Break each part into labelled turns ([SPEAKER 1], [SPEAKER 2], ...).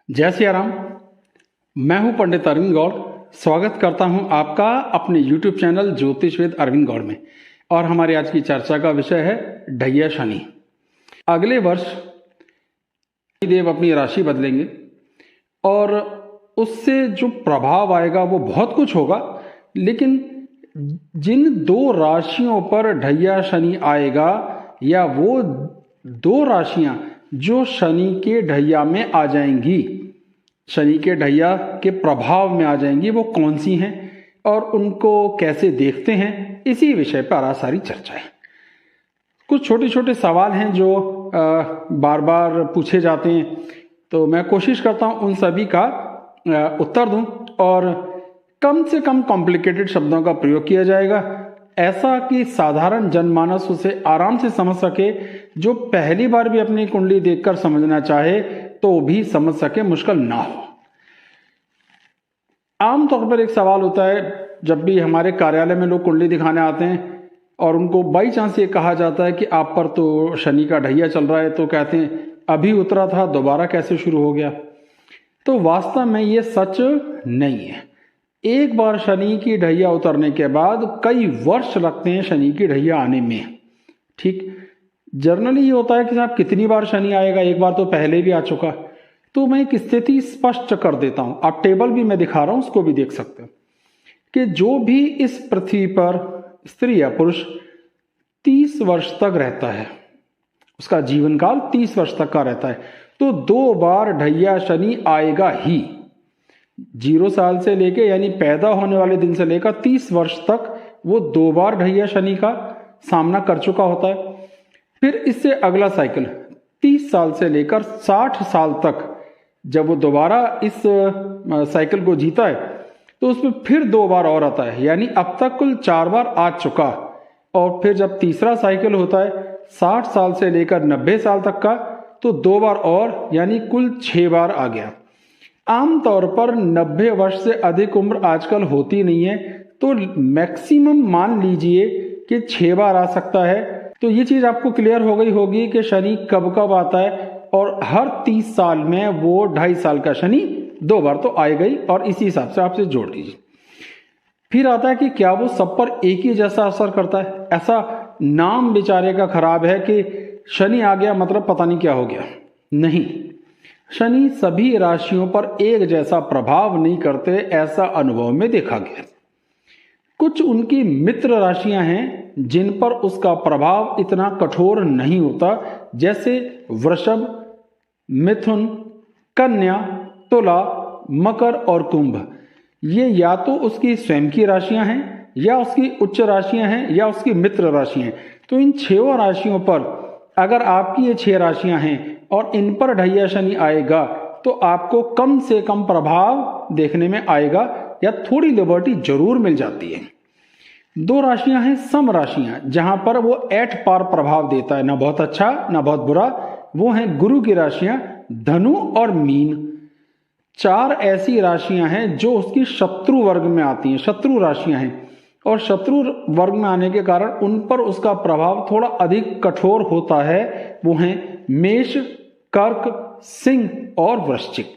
[SPEAKER 1] जय सिया राम। मैं हूं पंडित अरविंद गौड़। स्वागत करता हूं आपका अपने YouTube चैनल ज्योतिषवेद अरविंद गौड़ में। और हमारी आज की चर्चा का विषय है ढैया शनि। अगले वर्ष देव अपनी राशि बदलेंगे और उससे जो प्रभाव आएगा वो बहुत कुछ होगा, लेकिन जिन दो राशियों पर ढैया शनि आएगा या वो दो राशियां जो शनि के ढैया में आ जाएंगी, शनि के ढैया के प्रभाव में आ जाएंगी, वो कौन सी हैं और उनको कैसे देखते हैं, इसी विषय पर आज सारी चर्चा है। कुछ छोटे छोटे सवाल हैं जो बार बार पूछे जाते हैं, तो मैं कोशिश करता हूं उन सभी का उत्तर दूं और कम से कम कॉम्प्लिकेटेड शब्दों का प्रयोग किया जाएगा, ऐसा कि साधारण जनमानस उसे आराम से समझ सके। जो पहली बार भी अपनी कुंडली देखकर समझना चाहे तो भी समझ सके, मुश्किल ना हो। आमतौर पर एक सवाल होता है, जब भी हमारे कार्यालय में लोग कुंडली दिखाने आते हैं और उनको बाई चांस ये कहा जाता है कि आप पर तो शनि का ढैया चल रहा है, तो कहते हैं अभी उतरा था, दोबारा कैसे शुरू हो गया। तो वास्तव में ये सच नहीं है। एक बार शनि की ढैया उतरने के बाद कई वर्ष लगते हैं शनि की ढैया आने में। ठीक, जनरली ये होता है कि साहब कितनी बार शनि आएगा, एक बार तो पहले भी आ चुका। तो मैं एक स्थिति स्पष्ट कर देता हूं, आप टेबल भी मैं दिखा रहा हूं, उसको भी देख सकते हैं कि जो भी इस पृथ्वी पर स्त्री या पुरुष 30 वर्ष तक रहता है, उसका जीवन काल 30 वर्ष तक का रहता है, तो 2 बार ढैया शनि आएगा ही। 0 साल से लेके यानी पैदा होने वाले दिन से लेकर 30 वर्ष तक वो 2 बार ढैया शनि का सामना कर चुका होता है। फिर इससे अगला साइकिल 30 साल से लेकर 60 साल तक, जब वो दोबारा इस साइकिल को जीता है तो उसमें फिर 2 बार और आता है, यानी अब तक कुल 4 बार आ चुका। और फिर जब तीसरा साइकिल होता है 60 साल से लेकर 90 साल तक का, तो 2 बार और, यानी कुल 6 बार आ गया। आमतौर पर 90 वर्ष से अधिक उम्र आजकल होती नहीं है, तो मैक्सिमम मान लीजिए कि 6 बार आ सकता है। तो ये चीज आपको क्लियर हो गई होगी कि शनि कब कब आता है, और हर 30 साल में वो 2.5 साल का शनि 2 बार तो आएगा ही, और इसी हिसाब से आपसे जोड़ लीजिए। फिर आता है कि क्या वो सब पर एक ही जैसा असर करता है। ऐसा नाम बेचारे का खराब है कि शनि आ गया मतलब पता नहीं क्या हो गया। नहीं, शनि सभी राशियों पर एक जैसा प्रभाव नहीं करते, ऐसा अनुभव में देखा गया। कुछ उनकी मित्र राशियां हैं जिन पर उसका प्रभाव इतना कठोर नहीं होता, जैसे वृषभ, मिथुन, कन्या, तुला, मकर और कुंभ। ये या तो उसकी स्वयं की राशियां हैं, या उसकी उच्च राशियां हैं, या उसकी मित्र राशियां हैं। तो इन 6 राशियों पर अगर आपकी ये 6 राशियां हैं और इन पर ढैया शनि आएगा, तो आपको कम से कम प्रभाव देखने में आएगा, या थोड़ी लिबर्टी जरूर मिल जाती है। 2 राशियां हैं सम राशियां, जहां पर वो एट पार प्रभाव देता है, ना बहुत अच्छा ना बहुत बुरा। वो हैं गुरु की राशियां धनु और मीन। 4 ऐसी राशियां हैं जो उसकी शत्रु वर्ग में आती हैं, शत्रु राशियां हैं, और शत्रु वर्ग में आने के कारण उन पर उसका प्रभाव थोड़ा अधिक कठोर होता है। वो हैं मेष, कर्क, सिंह और वृश्चिक।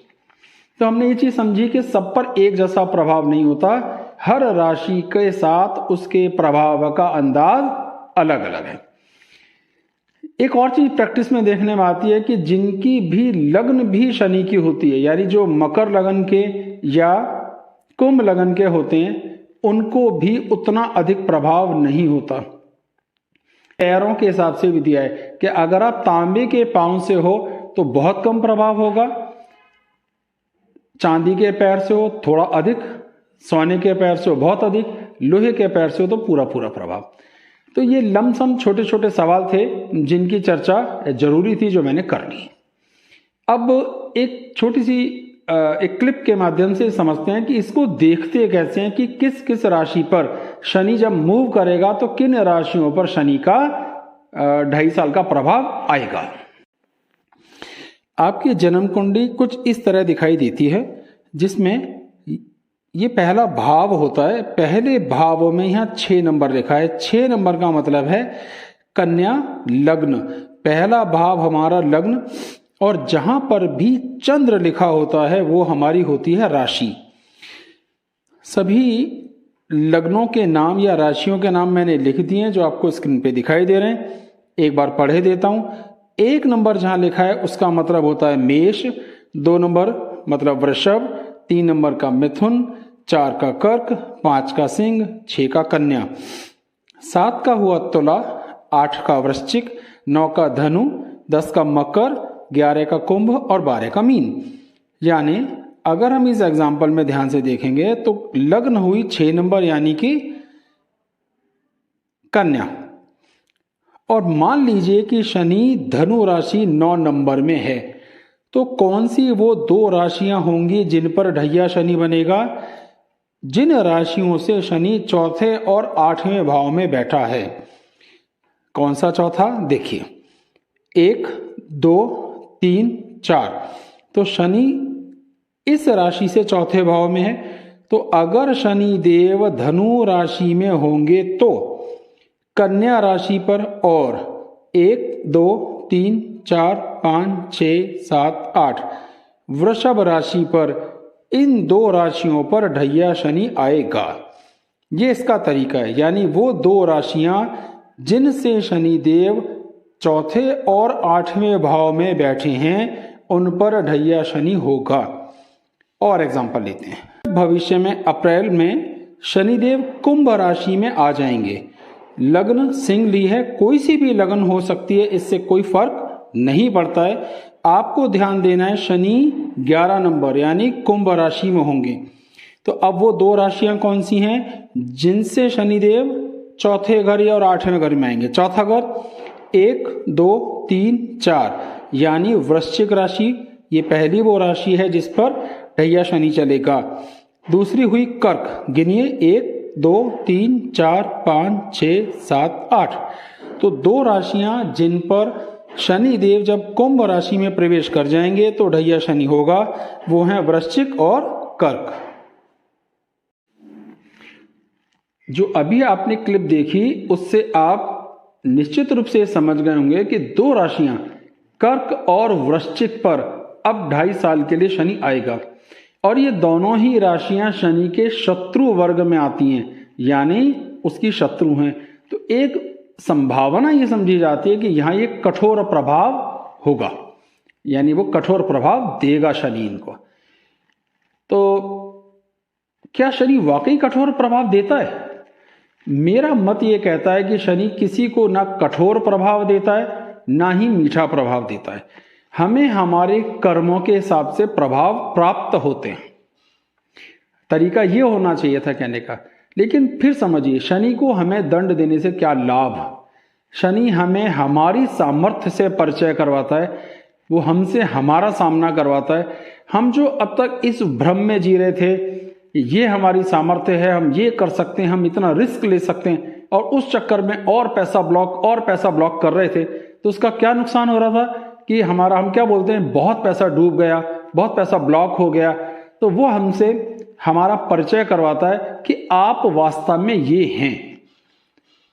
[SPEAKER 1] तो हमने ये चीज समझी कि सब पर एक जैसा प्रभाव नहीं होता, हर राशि के साथ उसके प्रभाव का अंदाज अलग अलग है। एक और चीज प्रैक्टिस में देखने में आती है कि जिनकी भी लग्न भी शनि की होती है, यानी जो मकर लगन के या कुंभ लगन के होते हैं, उनको भी उतना अधिक प्रभाव नहीं होता। पैरों के हिसाब से भी दिया है कि अगर आप तांबे के पांव से हो तो बहुत कम प्रभाव होगा, चांदी के पैर से हो थोड़ा अधिक, सोने के पैर से हो बहुत अधिक, लोहे के पैर से हो तो पूरा पूरा प्रभाव। तो ये लमसम छोटे छोटे सवाल थे जिनकी चर्चा जरूरी थी, जो मैंने कर ली। अब एक छोटी सी एक क्लिप के माध्यम से समझते हैं कि इसको देखते कैसे हैं कि किस किस राशि पर शनि जब मूव करेगा तो किन राशियों पर शनि का 2.5 साल का प्रभाव आएगा। आपकी जन्म कुंडली कुछ इस तरह दिखाई देती है, जिसमें ये पहला भाव होता है। पहले भाव में यहाँ 6 नंबर लिखा है। 6 नंबर का मतलब है कन्या लग्न। पहला भाव हमारा लग्न और जहां पर भी चंद्र लिखा होता है वो हमारी होती है राशि। सभी लग्नों के नाम या राशियों के नाम मैंने लिख दिए हैं जो आपको स्क्रीन पे दिखाई दे रहे हैं। एक बार पढ़े देता हूं। 1 नंबर जहां लिखा है उसका मतलब होता है मेष, 2 नंबर मतलब वृषभ, 3 नंबर का मिथुन, 4 का कर्क, 5 का सिंह, 6 का कन्या, 7 का हुआ तुला, 8 का वृश्चिक, 9 का धनु, 10 का मकर, 11 का कुंभ और 12 का मीन। यानी अगर हम इस एग्जाम्पल में ध्यान से देखेंगे तो लग्न हुई 6 नंबर यानी कि कन्या, और मान लीजिए कि शनि धनु राशि 9 नंबर में है, तो कौन सी वो 2 राशियां होंगी जिन पर ढैया शनि बनेगा? जिन राशियों से शनि चौथे और 8वें भाव में बैठा है। कौन सा चौथा? देखिए 1, 2, 3, 4, तो शनि इस राशि से चौथे भाव में है। तो अगर शनि देव धनु राशि में होंगे तो कन्या राशि पर और 1, 2, 3, 4, 5, 6, 7, 8 वृषभ राशि पर, इन 2 राशियों पर ढैया शनि आएगा। ये इसका तरीका है। यानी वो 2 राशियां जिनसे शनि देव चौथे और 8वें भाव में बैठे हैं उन पर ढैया शनि होगा। और एग्जाम्पल लेते हैं। भविष्य में अप्रैल में शनिदेव कुंभ राशि में आ जाएंगे। लग्न सिंह ली है, कोई सी भी लग्न हो सकती है, इससे कोई फर्क नहीं पड़ता है। आपको ध्यान देना है शनि 11 नंबर यानी कुंभ राशि में होंगे। तो अब वो 2 राशियां कौन सी हैं जिनसे शनिदेव चौथे घर और 8वें घर में आएंगे? चौथा घर 1, 2, 3, 4 यानी वृश्चिक राशि, ये पहली वो राशि है जिस पर ढैया शनि चलेगा। दूसरी हुई कर्क, गिनिए 1, 2, 3, 4, 5, 6, 7, 8, तो 2 राशियां जिन पर शनि देव जब कुंभ राशि में प्रवेश कर जाएंगे तो ढैया शनि होगा, वो हैं वृश्चिक और कर्क। जो अभी आपने क्लिप देखी उससे आप निश्चित रूप से समझ गए होंगे कि 2 राशियां कर्क और वृश्चिक पर अब 2.5 साल के लिए शनि आएगा, और ये दोनों ही राशियां शनि के शत्रु वर्ग में आती हैं, यानी उसकी शत्रु हैं। तो एक संभावना ये समझी जाती है कि यहां एक कठोर प्रभाव होगा, यानी वो कठोर प्रभाव देगा शनि इनको। तो क्या शनि वाकई कठोर प्रभाव देता है? मेरा मत ये कहता है कि शनि किसी को ना कठोर प्रभाव देता है ना ही मीठा प्रभाव देता है। हमें हमारे कर्मों के हिसाब से प्रभाव प्राप्त होते हैं। तरीका ये होना चाहिए था कहने का। लेकिन फिर समझिए, शनि को हमें दंड देने से क्या लाभ? शनि हमें हमारी सामर्थ्य से परिचय करवाता है, वो हमसे हमारा सामना करवाता है। हम जो अब तक इस भ्रम में जी रहे थे, ये हमारी सामर्थ्य है, हम ये कर सकते हैं, हम इतना रिस्क ले सकते हैं, और उस चक्कर में और पैसा ब्लॉक कर रहे थे, तो उसका क्या नुकसान हो रहा था कि हमारा, हम क्या बोलते हैं, बहुत पैसा डूब गया, बहुत पैसा ब्लॉक हो गया। तो वो हमसे हमारा परिचय करवाता है कि आप वास्तव में ये हैं,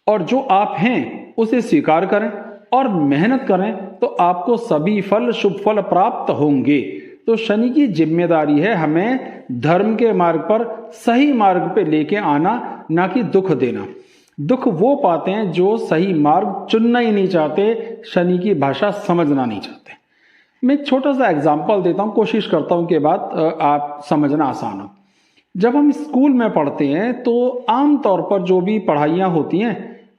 [SPEAKER 1] और जो आप हैं उसे स्वीकार करें और मेहनत करें तो आपको सभी फल, शुभ फल प्राप्त होंगे। तो शनि की जिम्मेदारी है हमें धर्म के मार्ग पर, सही मार्ग पे लेके आना, ना कि दुख देना। दुख वो पाते हैं जो सही मार्ग चुनना ही नहीं चाहते, शनि की भाषा समझना नहीं चाहते। मैं एक छोटा सा एग्जाम्पल देता हूँ, कोशिश करता हूँ कि बात आप समझना आसान हो। जब हम स्कूल में पढ़ते हैं तो आमतौर पर जो भी पढ़ाइयाँ होती हैं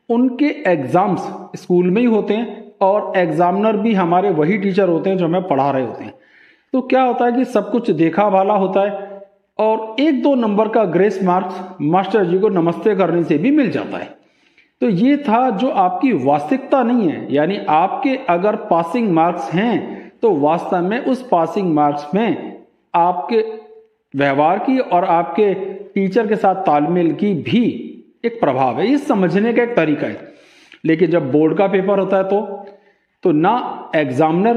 [SPEAKER 1] उनके एग्जाम्स स्कूल में ही होते हैं, और एग्जामिनर भी हमारे वही टीचर होते हैं जो हमें पढ़ा रहे होते हैं। तो क्या होता है कि सब कुछ देखा भाला होता है, और 1-2 नंबर का ग्रेस मार्क्स मास्टर जी को नमस्ते करने से भी मिल जाता है। तो ये था जो आपकी वास्तविकता नहीं है। यानी आपके अगर पासिंग मार्क्स हैं तो वास्तव में उस पासिंग मार्क्स में आपके व्यवहार की और आपके टीचर के साथ तालमेल की भी एक प्रभाव है। ये समझने का एक तरीका है। लेकिन जब बोर्ड का पेपर होता है तो ना एग्जामिनर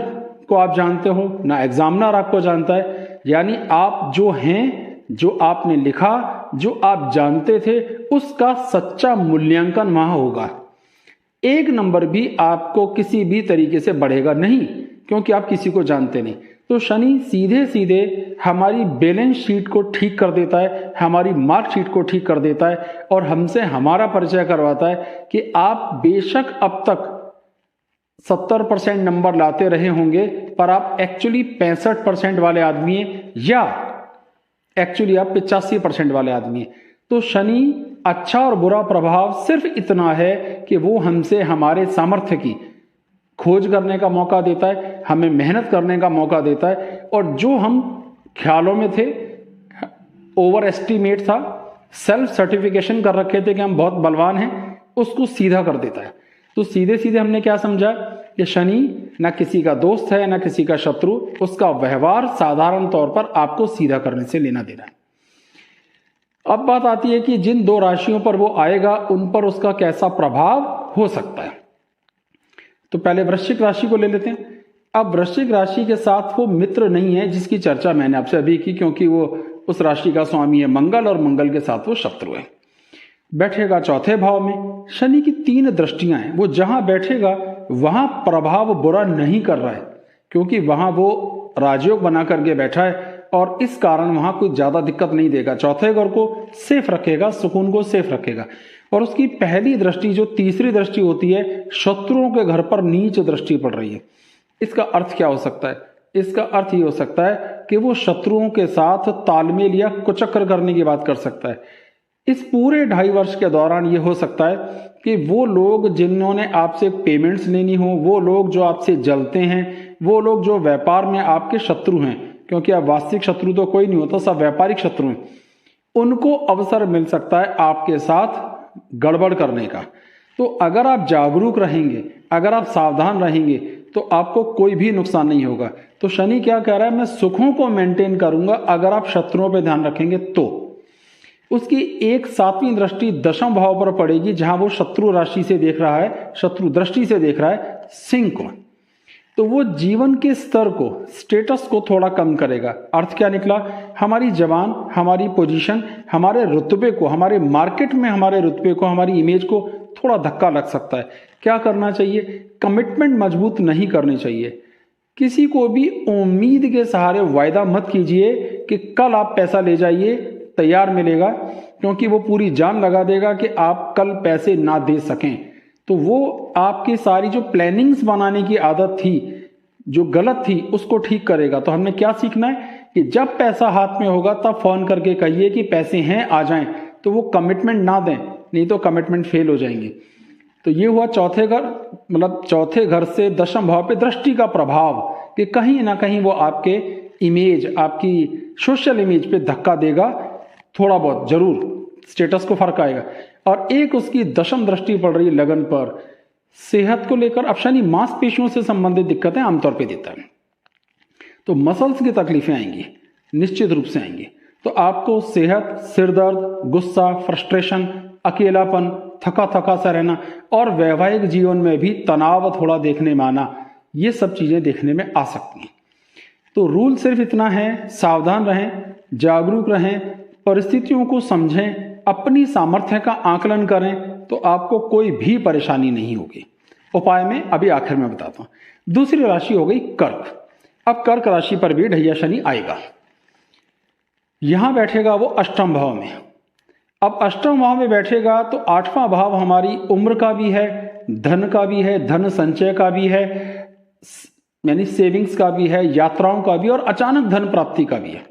[SPEAKER 1] को आप जानते हो, ना एग्जामिनर आपको जानता है। यानी आप जो हैं, जो आपने लिखा, जो आप जानते थे, उसका सच्चा मूल्यांकन वहां होगा। 1 नंबर भी आपको किसी भी तरीके से बढ़ेगा नहीं। क्योंकि आप किसी को जानते नहीं। तो शनि सीधे सीधे हमारी बैलेंस शीट को ठीक कर देता है, हमारी मार्कशीट को ठीक कर देता है और हमसे हमारा परिचय करवाता है कि आप बेशक अब तक 70% नंबर लाते रहे होंगे, पर आप एक्चुअली 65% वाले आदमी हैं या एक्चुअली आप 85% वाले आदमी हैं। तो शनि अच्छा और बुरा प्रभाव सिर्फ इतना है कि वो हमसे हमारे सामर्थ्य की खोज करने का मौका देता है, हमें मेहनत करने का मौका देता है, और जो हम ख्यालों में थे, ओवर एस्टिमेट था, सेल्फ सर्टिफिकेशन कर रखे थे कि हम बहुत बलवान हैं, उसको सीधा कर देता है। तो सीधे सीधे हमने क्या समझा कि शनि ना किसी का दोस्त है ना किसी का शत्रु, उसका व्यवहार साधारण तौर पर आपको सीधा करने से लेना देना है। अब बात आती है कि जिन 2 राशियों पर वो आएगा उन पर उसका कैसा प्रभाव हो सकता है। तो पहले वृश्चिक राशि को ले लेते हैं। अब वृश्चिक राशि के साथ वो मित्र नहीं है जिसकी चर्चा मैंने आपसे अभी की, क्योंकि वो उस राशि का स्वामी है मंगल और मंगल के साथ वो शत्रु है। बैठेगा चौथे भाव में। शनि की 3 दृष्टियां हैं, वो जहां बैठेगा वहां प्रभाव बुरा नहीं कर रहा है, क्योंकि वहां वो राजयोग बना करके बैठा है और इस कारण वहां कोई ज्यादा दिक्कत नहीं देगा। चौथे घर को सेफ रखेगा, सुकून को सेफ रखेगा। और उसकी पहली दृष्टि जो तीसरी दृष्टि होती है, शत्रुओं के घर पर नीच दृष्टि पड़ रही है। इसका अर्थ क्या हो सकता है? इसका अर्थ ये हो सकता है कि वो शत्रुओं के साथ तालमेल या कुचक्र करने की बात कर सकता है। इस पूरे 2.5 वर्ष के दौरान ये हो सकता है कि वो लोग जिन्होंने आपसे पेमेंट्स लेनी हो, वो लोग जो आपसे जलते हैं, वो लोग जो व्यापार में आपके शत्रु हैं, क्योंकि अब वास्तविक शत्रु तो कोई नहीं होता, सब व्यापारिक शत्रु हैं, उनको अवसर मिल सकता है आपके साथ गड़बड़ करने का। तो अगर आप जागरूक रहेंगे, अगर आप सावधान रहेंगे, तो आपको कोई भी नुकसान नहीं होगा। तो शनि क्या कह रहा है? मैं सुखों को मेंटेन करूंगा अगर आप शत्रुओं पे ध्यान रखेंगे। तो उसकी एक 7वीं दृष्टि 10वें भाव पर पड़ेगी, जहां वो शत्रु राशि से देख रहा है, शत्रु दृष्टि से देख रहा है सिंह को। तो वो जीवन के स्तर को, स्टेटस को थोड़ा कम करेगा। अर्थ क्या निकला? हमारी जवान, हमारी पोजीशन, हमारे रुतबे को, हमारे मार्केट में हमारे रुतबे को, हमारी इमेज को थोड़ा धक्का लग सकता है। क्या करना चाहिए? कमिटमेंट मजबूत नहीं करनी चाहिए। किसी को भी उम्मीद के सहारे वायदा मत कीजिए कि कल आप पैसा ले जाइए, तैयार मिलेगा, क्योंकि वो पूरी जान लगा देगा कि आप कल पैसे ना दे सकें। तो वो आपकी सारी जो प्लानिंग्स बनाने की आदत थी, जो गलत थी, उसको ठीक करेगा। तो हमने क्या सीखना है कि जब पैसा हाथ में होगा तब फोन करके कहिए कि पैसे हैं, आ जाएं। तो वो कमिटमेंट ना दें, नहीं तो कमिटमेंट फेल हो जाएंगे। तो ये हुआ चौथे घर, मतलब चौथे घर से 10वें भाव पे दृष्टि का प्रभाव, कि कहीं ना कहीं वो आपके इमेज, आपकी सोशल इमेज पे धक्का देगा, थोड़ा बहुत जरूर स्टेटस को फर्क आएगा। और एक उसकी 10वीं दृष्टि पड़ रही है लगन पर, सेहत को लेकर। अब शनि मांसपेशियों से संबंधित दिक्कतें आमतौर पे देता है, तो मसल्स की तकलीफें आएंगी, निश्चित रूप से आएंगी। तो आपको सेहत, सिरदर्द, गुस्सा, फ्रस्ट्रेशन, अकेलापन, थका थका सा रहना और वैवाहिक जीवन में भी तनाव थोड़ा देखने में आना, ये सब चीजें देखने में आ सकती हैं। तो रूल सिर्फ इतना है, सावधान रहें, जागरूक रहें, परिस्थितियों को समझें, अपनी सामर्थ्य का आकलन करें, तो आपको कोई भी परेशानी नहीं होगी। उपाय में अभी आखिर में बताता हूं। दूसरी राशि हो गई कर्क। अब कर्क राशि पर भी ढैया शनि आएगा। यहां बैठेगा वो 8वें भाव में। अब 8वें भाव में बैठेगा तो 8वां भाव हमारी उम्र का भी है, धन का भी है, धन संचय का भी है, यानी सेविंग्स का भी है, यात्राओं का भी, और अचानक धन प्राप्ति का भी है।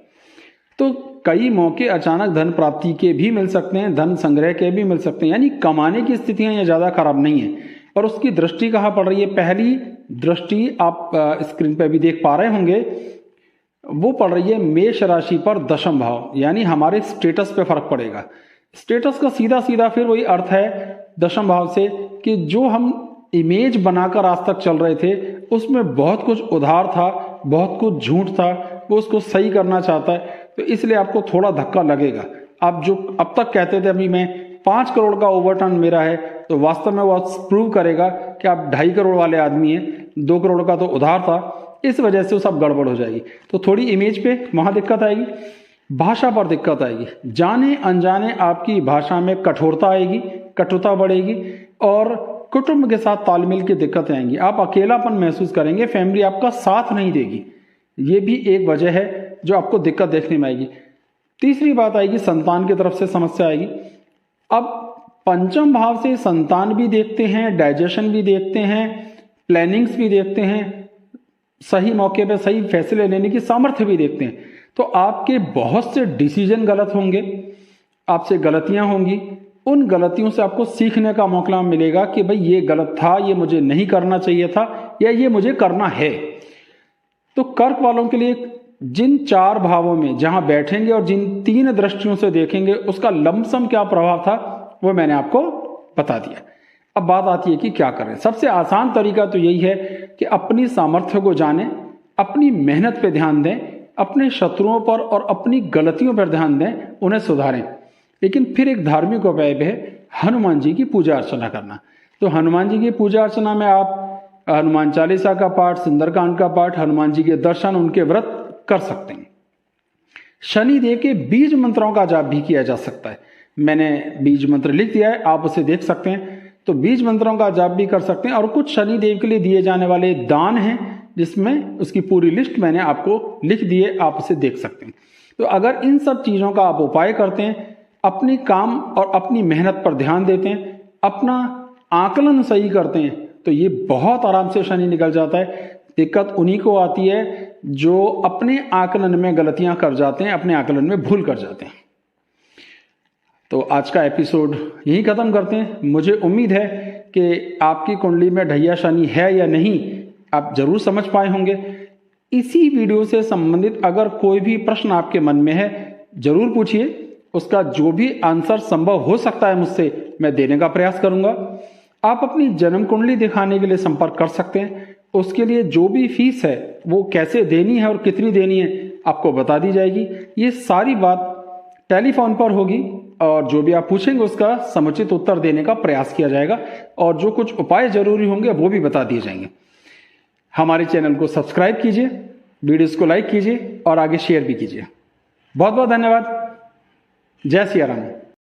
[SPEAKER 1] तो कई मौके अचानक धन प्राप्ति के भी मिल सकते हैं, धन संग्रह के भी मिल सकते हैं, यानी कमाने की स्थितियां ये ज्यादा खराब नहीं है। और उसकी दृष्टि कहां पड़ रही है? पहली दृष्टि आप स्क्रीन पर भी देख पा रहे होंगे, वो पड़ रही है मेष राशि पर 10वें भाव, यानी हमारे स्टेटस पे फर्क पड़ेगा। स्टेटस का सीधा सीधा फिर वही अर्थ है 10वें भाव से, कि जो हम इमेज बनाकर आज तक चल रहे थे उसमें बहुत कुछ उधार था, बहुत कुछ झूठ था, वो उसको सही करना चाहता है। तो इसलिए आपको थोड़ा धक्का लगेगा। आप जो अब तक कहते थे अभी मैं 5 करोड़ का ओवरटर्न मेरा है, तो वास्तव में वो प्रूव करेगा कि आप 2.5 करोड़ वाले आदमी हैं, 2 करोड़ का तो उधार था, इस वजह से वो सब गड़बड़ हो जाएगी। तो थोड़ी इमेज पे वहां दिक्कत आएगी, भाषा पर दिक्कत आएगी, जाने अनजाने आपकी भाषा में कठोरता आएगी, कटुता बढ़ेगी, और कुटुंब के साथ तालमेल की दिक्कतें आएंगी, आप अकेलापन महसूस करेंगे, फैमिली आपका साथ नहीं देगी। ये भी एक वजह है जो आपको दिक्कत देखने में आएगी। तीसरी बात आएगी, संतान की तरफ से समस्या आएगी। अब पंचम भाव से संतान भी देखते हैं, डाइजेशन भी देखते हैं, प्लानिंग्स भी देखते हैं, सही मौके पे सही फैसले लेने की सामर्थ्य भी देखते हैं। तो आपके बहुत से डिसीजन गलत होंगे, आपसे गलतियां होंगी, उन गलतियों से आपको सीखने का मौका मिलेगा कि भाई ये गलत था, ये मुझे नहीं करना चाहिए था, या ये मुझे करना है। तो कर्क वालों के लिए जिन 4 भावों में जहां बैठेंगे और जिन 3 दृष्टियों से देखेंगे उसका लमसम क्या प्रभाव था वो मैंने आपको बता दिया। अब बात आती है कि क्या करें। सबसे आसान तरीका तो यही है कि अपनी सामर्थ्य को जानें, अपनी मेहनत पे ध्यान दें, अपने शत्रुओं पर और अपनी गलतियों पर ध्यान दें, उन्हें सुधारें। लेकिन फिर एक धार्मिक उपाय है हनुमान जी की पूजा अर्चना करना। तो हनुमान जी की पूजा अर्चना में आप हनुमान चालीसा का पाठ, सुंदरकांड का पाठ, हनुमान जी के दर्शन, उनके व्रत कर सकते हैं। शनिदेव के बीज मंत्रों का जाप भी किया जा सकता है। मैंने बीज मंत्र लिख दिया है, आप उसे देख सकते हैं। तो बीज मंत्रों का जाप भी कर सकते हैं। और कुछ शनिदेव के लिए दिए जाने वाले दान हैं जिसमें उसकी पूरी लिस्ट मैंने आपको लिख दी है, आप उसे देख सकते हैं। तो अगर इन सब चीजों का आप उपाय करते हैं, अपनी काम और अपनी मेहनत पर ध्यान देते हैं, अपना आकलन सही करते हैं, तो ये बहुत आराम से शनि निकल जाता है। दिक्कत उन्हीं को आती है जो अपने आकलन में गलतियां कर जाते हैं, अपने आकलन में भूल कर जाते हैं। तो आज का एपिसोड यहीं खत्म करते हैं। मुझे उम्मीद है कि आपकी कुंडली में ढैया शनि है या नहीं आप जरूर समझ पाए होंगे। इसी वीडियो से संबंधित अगर कोई भी प्रश्न आपके मन में है जरूर पूछिए, उसका जो भी आंसर संभव हो सकता है मुझसे मैं देने का प्रयास करूंगा। आप अपनी जन्म कुंडली दिखाने के लिए संपर्क कर सकते हैं। उसके लिए जो भी फीस है वो कैसे देनी है और कितनी देनी है आपको बता दी जाएगी। ये सारी बात टेलीफोन पर होगी और जो भी आप पूछेंगे उसका समुचित उत्तर देने का प्रयास किया जाएगा और जो कुछ उपाय जरूरी होंगे वो भी बता दिए जाएंगे। हमारे चैनल को सब्सक्राइब कीजिए, वीडियोस को लाइक कीजिए और आगे शेयर भी कीजिए। बहुत बहुत धन्यवाद। जय सिया राम।